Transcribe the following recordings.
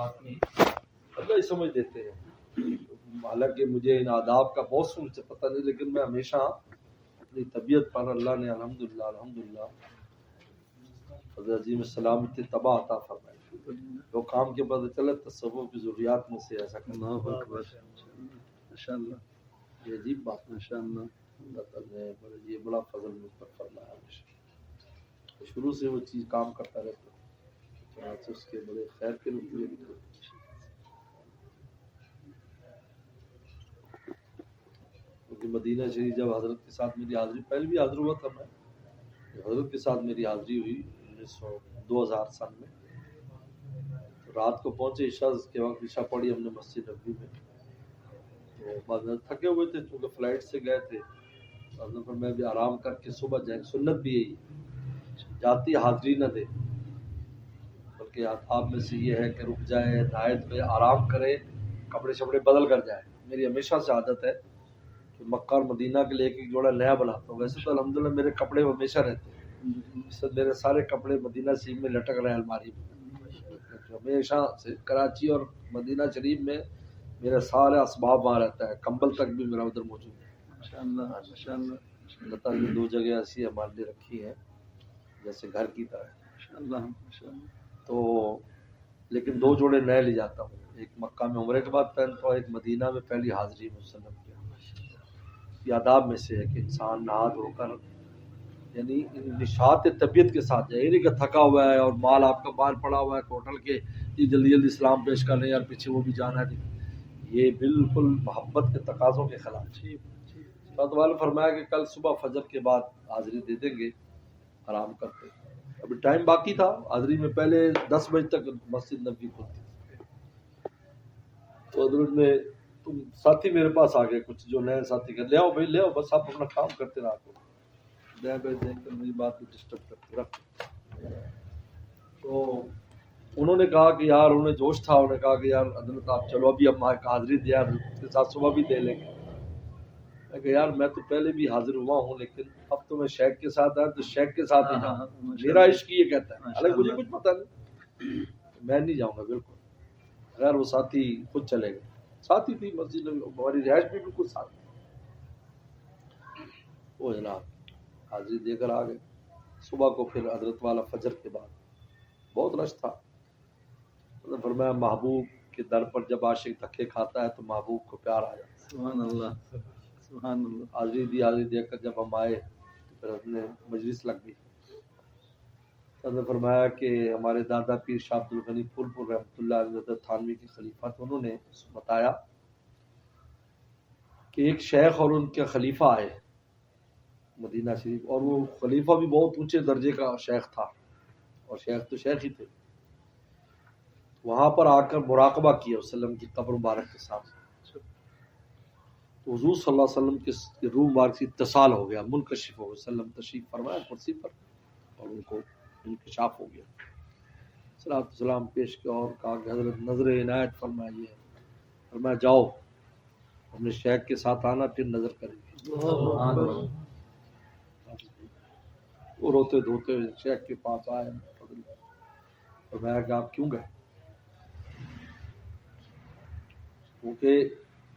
بات نہیں، اللہ ہی سمجھ دیتے ہیں. حالانکہ مجھے ان آداب کا بہت سن سے پتہ نہیں، لیکن میں ہمیشہ اپنی طبیعت پر اللہ نے الحمدللہ حضرت عظیم السلام اتنی تباہ عطا فرمائی. جو کام کے پتہ چلے تصوف کی ضروریات میں سے ایسا کرنا. ماشاءاللہ، یہ عجیب بات ہے. ماشاءاللہ، اللہ تعالیٰ نے یہ بڑا فضل مجھ پر فرمایا. ہمیشہ شروع سے وہ چیز کام کرتا رہتا، چنانچہ اس کے بڑے خیر کے نتیجے نکلے. کیونکہ مدینہ شریف جب حضرت کے ساتھ میری حاضری، پہلے بھی حاضر ہوا تھا میں، حضرت کے ساتھ میری حاضری ہوئی 2000 سن میں. رات کو پہنچے، عشاء کے وقت عشاء پڑھی ہم نے مسجد نبوی میں. تو بعد میں تھکے ہوئے تھے چونکہ فلائٹ سے گئے تھے، حضرت پر میں بھی آرام کر کے صبح جائیں. سنت بھی یہی جاتی حاضری نہ دے، بلکہ آپ میں سے یہ ہے کہ رک جائے، نہایت میں آرام کرے، کپڑے شپڑے بدل کر جائے. میری ہمیشہ سے عادت ہے کہ مکہ اور مدینہ کے لیے ایک جوڑا نیا بناتا ہوں. ویسے تو الحمدللہ میرے کپڑے ہمیشہ رہتے ہیں، میرے سارے کپڑے مدینہ شریف میں لٹک رہے ہیں الماری میں. ہمیشہ سے کراچی اور مدینہ شریف میں میرا سارا اسباب وہاں رہتا ہے، کمبل تک بھی میرا ادھر موجود ہے. ماشاءاللہ، ماشاءاللہ، اللہ تعالیٰ نے 2 جگہ ایسی ہمارے لیے رکھی ہیں جیسے گھر کی طرح. ماشاءاللہ، ماشاءاللہ. تو لیکن 2 جوڑے نئے لے جاتا ہوں، ایک مکہ میں عمرے کے بعد پہنتا ہوں، ایک مدینہ میں پہلی حاضری میں وسلم کی. یہ آداب میں سے ہے کہ انسان نہا دھو کر یعنی نشاط طبیعت کے ساتھ جائے. یعنی کہ تھکا ہوا ہے اور مال آپ کا باہر پڑا ہوا ہے ہوٹل کے، یہ جلدی جلدی سلام پیش کر لیں یار، پیچھے وہ بھی جانا ہے. یہ بالکل محبت کے تقاضوں کے خلاف. اللہ تعالیٰ نے فرمایا کہ کل صبح فجر کے بعد حاضری دے دیں گے، آرام کرتے. ابھی ٹائم باقی تھا حاضری میں، پہلے 10 بجے تک مسجد نبوی کھلتی. تو حضرت نے تم ساتھی میرے پاس آ گئے، کچھ جو نئے ساتھی کہ لے آؤ بھائی لے آؤ، بس آپ اپنا کام کرتے رہا کرو، دیکھ کر میری بات کو ڈسٹرب کرتے رکھ. تو انہوں نے کہا کہ یار، انہیں جوش تھا، انہوں نے کہا کہ یار حضرت آپ چلو ابھی ہم حاضری دیا اس کے ساتھ صبح بھی دے لیں گے. میں کہ یار میں تو پہلے بھی حاضر ہوا ہوں، لیکن اب تو میں شیخ کے ساتھ آیا تو شیخ کے ساتھ ہی جاؤں. میرا عشق یہ کہتا ہے، حالانکہ مجھے کچھ پتہ نہیں، میں نہیں جاؤں گا بالکل. غیر وہ ساتھی خود چلے گئے. ساتھی تھی مسجد میں، ہماری رہائش بھی بالکل ساتھ تھی. وہ جناب حاضری دے کر آ گئے. صبح کو پھر حضرت والا فجر کے بعد بہت رش تھا. فرمایا محبوب کے در پر جب عاشق دھکے کھاتا ہے تو محبوب کو پیار آ جاتا ہے. سبحان اللہ، سبحان اللہ. حاضری دی. حاضری دے کر جب ہم آئے تو پھر ہم نے مجلس لگ گئی. حضرت نے فرمایا کہ ہمارے دادا پیر شاہ عبد الغنی پھول پور رحمۃ اللہ علیہ حضرت تھانوی کے خلیفہ تھے. انہوں نے بتایا کہ ایک شیخ اور ان کے خلیفہ آئے مدینہ شریف، اور وہ خلیفہ بھی بہت اونچے درجے کا شیخ تھا، اور شیخ تو شیخ ہی تھے. وہاں پر آ کر مراقبہ کیا وسلم کی قبر مبارک کے ساتھ. تو حضور صلی اللہ علیہ وسلم کے روح مبارک سے اتصال ہو گیا، منکشف ہو گیا. وسلم تشریف فرمایا کرسی پر اور ان کو انکشاف ہو گیا. صلاۃ السلام پیش کیا اور کہا کہ حضرت نظر عنایت فرمائیے. فرمایا جاؤ اپنے شیخ کے ساتھ آنا، پھر نظر کریں گے. وہ روتے دھوتے شیخ کے پاس آئے. فرمایا کہ آپ کیوں گئے؟ کیونکہ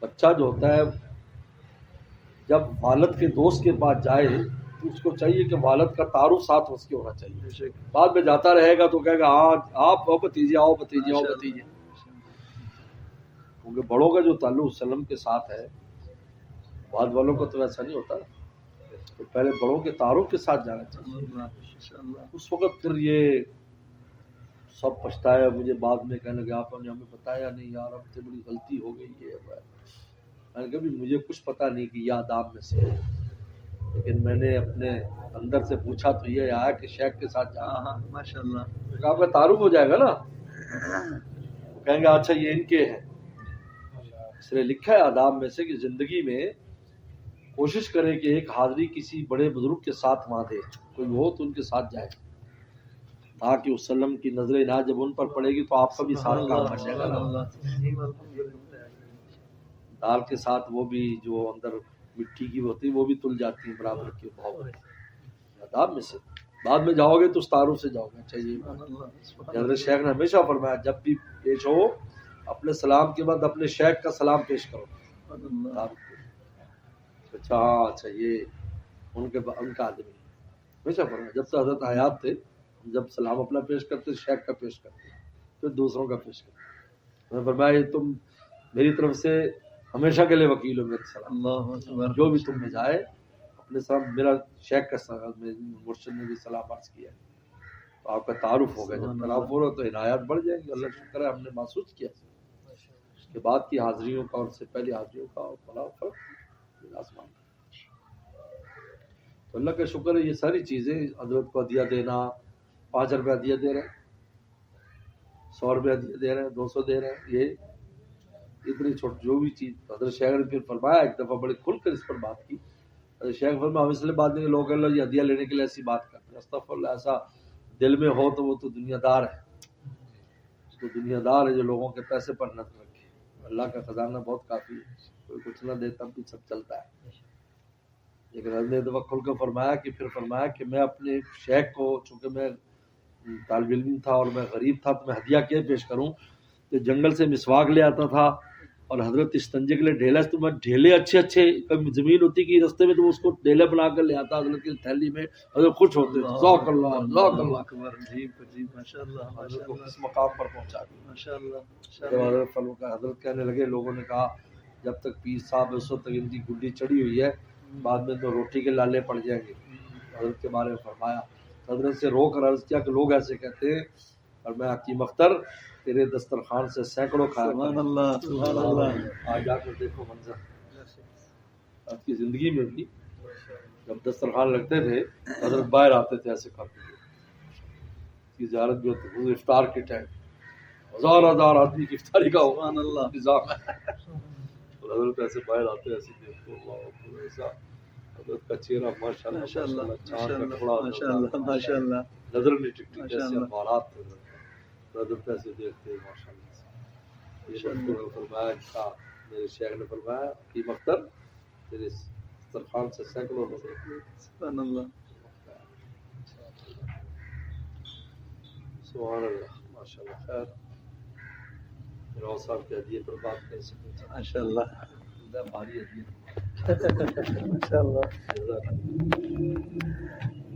بچہ جو ہوتا ہے جب والد کے دوست کے پاس جائے تو اس کو چاہیے کہ والد کا تعارف ساتھ اس کے ہونا چاہیے. بعد میں جاتا رہے گا تو کہے گا ہاں آپ آؤ بھتیجے، آؤ بھتیجے، آؤ بھتیجے. کیونکہ بڑوں کا جو تعلق وسلم کے ساتھ ہے، بعد والوں کا تو ایسا نہیں ہوتا. تو پہلے بڑوں کے تعارف کے ساتھ جانا چاہیے. اس وقت پھر یہ سب پچھتایا. مجھے بعد میں کہنے لگے آپ نے ہمیں بتایا نہیں یار، اب سے بڑی غلطی ہو گئی ہے. میں نے کہا بھی مجھے کچھ پتہ نہیں کہ یہ آداب میں سے ہے، لیکن میں نے اپنے اندر سے پوچھا تو یہ آیا کہ شیخ کے ساتھ جانا. ماشاءاللہ. آپ کا تعارف ہو جائے گا نا، کہیں گے اچھا یہ ان کے ہیں. اس لیے لکھا ہے آداب میں سے کہ زندگی میں کوشش کرے کہ ایک حاضری کسی بڑے بزرگ کے ساتھ وہاں دے، کوئی ہو تو ان کے ساتھ جائے، تاکہ وسلم کی نظر عنایت جب ان پر پڑے گی تو آپ کا بھی ساتھ کام بن جائے گا. دال کے ساتھ وہ بھی جو اندر مٹی کی ہوتی وہ بھی تل جاتی ہیں برابر کے بھاؤ. آداب میں سے بعد میں جاؤ گے تو اس تعارف سے جاؤ گے. اچھا جی سبحان اللہ سبحان حضرت شیخ نے ہمیشہ فرمایا جب بھی پیش ہو اپنے سلام کے بعد اپنے شیخ کا سلام پیش کرو. اللہ اچھا اچھا یہ ان کا آدمی ہمیشہ فرمایا جب سے حضرت حیات تھے جب سلام اپنا پیش کرتے شیخ کا پیش کرتے پھر دوسروں کا پیش کرتے. میں فرمایا یہ تم میری طرف سے ہمیشہ کے لیے وکیل ہو میرے سلام. اللہ اکبر. جو بھی تم میں جائے اپنے سلام میرا شیخ کا سلام مرشد نے بھی سلام عرض کیا ہے تو آپ کا تعارف ہوگا. جب تعارف ہوگا تو عنایات بڑھ جائیں گی. اللہ شکر ہے ہم نے محسوس کیا اس کے بعد کی حاضریوں کا اور اس سے پہلی حاضریوں کا اور بڑا فرق آسمان. تو اللہ کا شکر ہے یہ ساری چیزیں حضرت کو ہدیہ دینا 5 روپے ہدیہ دے رہے ہیں 100 روپے ہدیہ دے رہے ہیں 200 دے رہے ہیں یہ اتنی چھوٹ جو بھی چیز حضرت شیخ نے پھر فرمایا ایک دفعہ بڑے کھل کر اس پر بات کی. حضرت شیخ فرمایا ہم اس لیے بات نہیں کہ لوگ اللہ یہ ہدیہ لینے کے لیے ایسی بات کرتے ہیں. استغفر اللہ ایسا دل میں ہو تو وہ تو دنیا دار ہے. اس کو دنیا دار ہے جو لوگوں کے پیسے پر نظر رکھے. اللہ کا خزانہ بہت کافی ہے کوئی کچھ نہ دے تب بھی سب چلتا ہے. لیکن حضرت نے دفعہ کھل کر فرمایا کہ پھر فرمایا کہ میں اپنے شیخ کو چونکہ میں طالب علم تھا اور میں غریب تھا تو میں ہدیہ کیا پیش کروں تو جنگل سے مسواک لے آتا تھا اور حضرت استنجے کے لیے ڈھیلا تو میں ڈھیلے اچھے کبھی زمین ہوتی کہ رستے میں تو اس کو ڈھیلا بنا کر لے آتا حضرت کی تھیلی میں. حضرت خوش ہوتے ذوق اللہ ذوق اللہ اکبر. عجیب عجیب ماشاء اللہ حضرت کو اس مقام پر پہنچا دیا. ماشاء اللہ. جب حضرت حضرت کہنے لگے لوگوں نے کہا جب تک پیر صاحب اس وقت تک ان کی گڈی چڑھی ہوئی ہے بعد میں تو روٹی کے لالے پڑ جائیں گے. حضرت کے بارے میں فرمایا حضرت سے رو کر عرض کیا کہ لوگ ایسے کہتے ہیں اور میں حکیم اختر تیرے دسترخوان سے سینکڑوں کھایا. سبحان اللہ سبحان اللہ. آج جا کر دیکھو منظر آپ کی زندگی میں بھی جب دسترخوان لگتے تھے حضرت باہر آتے تھے ایسے کھاتے تھے. کی زیارت بھی ہوتی ہے افطار کے ٹائم 1000 آدمی کی افطاری کا سبحان اللہ. انتظام ہے اور حضرت ایسے باہر آتے ایسے دیکھو ایسا حضرت کا چہرہ ماشاء ماشاء اللہ اللہ ماشاء اللہ ماشاء اللہ ماشاء اللہ. نظر نہیں ٹکتی ماشاء کیسے اللہ. حالات تھے حضرت ایسے دیکھتے ماشاء اللہ. یہ فرمایا تھا میرے شیخ نے فرمایا کہ مختر تیرے دسترخوان سے سینکڑوں لوگ. سبحان اللہ. سبحان اللہ ماشاء اللہ. خیر راؤ صاحب کے ہدیے پر بات کر سکتے ہیں ماشاء اللہ بھاری ہدیے ماشاء اللہ. جزاک اللہ.